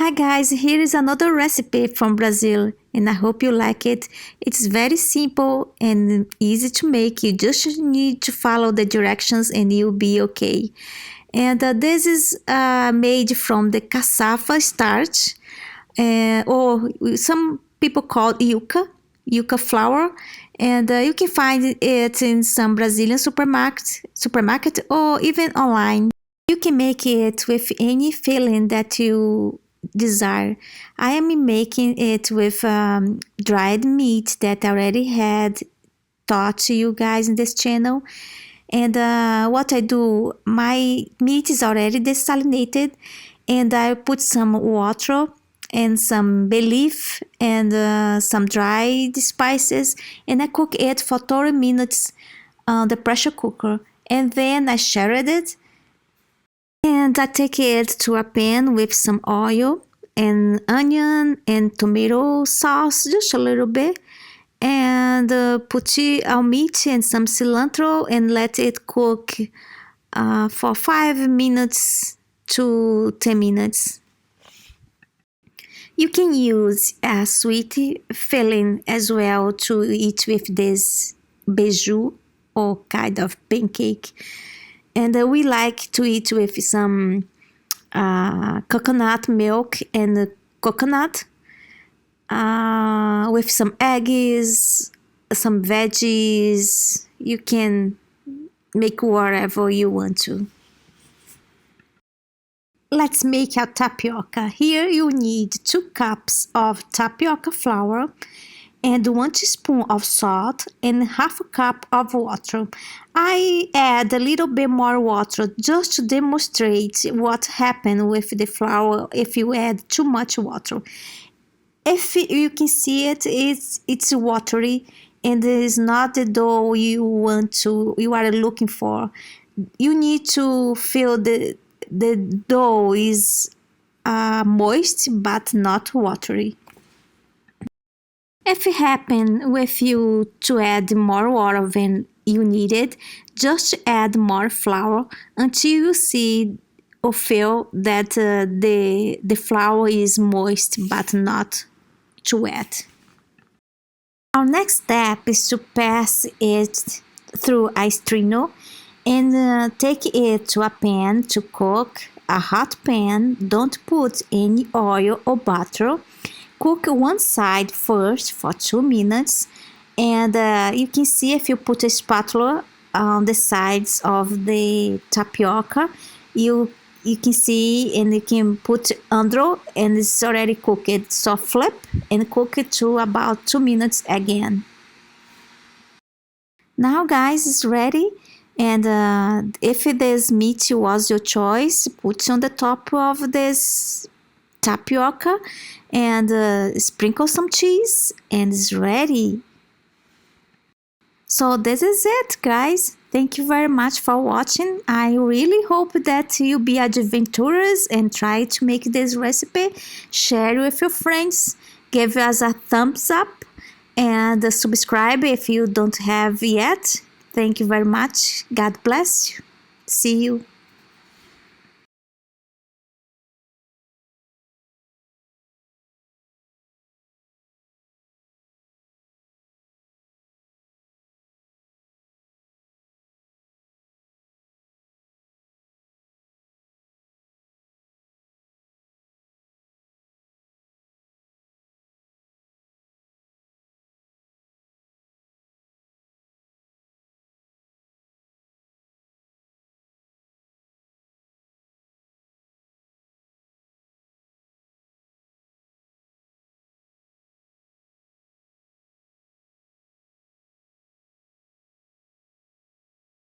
Hi guys, here is another recipe from Brazil and I hope you like it. It's very simple and easy to make. You just need to follow the directions and you'll be okay. And this is made from the cassava starch or some people call yuca flour. And you can find it in some Brazilian supermarket or even online. You can make it with any filling that you desire. I am making it with dried meat that I already had taught to you guys in this channel. And what I do, my meat is already desalinated and I put some water and some bay leaf and some dried spices and I cook it for 30 minutes on the pressure cooker. And then I shredded it and I take it to a pan with some oil and onion and tomato sauce, just a little bit. And put our meat and some cilantro and let it cook for 5 minutes to 10 minutes. You can use a sweet filling as well to eat with this beiju or kind of pancake. And we like to eat with some coconut milk and coconut with some eggs, some veggies. You can make whatever you want to. Let's make a tapioca. Here you need 2 cups of tapioca flour and 1 teaspoon of salt and half a cup of water. I add a little bit more water just to demonstrate what happens with the flour if you add too much water. If you can see it, it's watery and it is not the dough you are looking for. You need to feel the dough is moist but not watery. If it happens with you to add more water than you needed, just add more flour until you see or feel that the flour is moist but not too wet. Our next step is to pass it through a strainer and take it to a pan to cook. A hot pan, don't put any oil or butter. Cook one side first for 2 minutes and you can see if you put a spatula on the sides of the tapioca, you can see and you can put under and it's already cooked. So flip and cook it to about 2 minutes again. Now guys, it's ready. And if this meat was your choice, put on the top of this tapioca and sprinkle some cheese and it's ready. So this is it guys. Thank you very much for watching. I really hope that you'll be adventurous and try to make this recipe. Share with your friends. Give us a thumbs up and subscribe if you don't have yet. Thank you very much. God bless you. See you.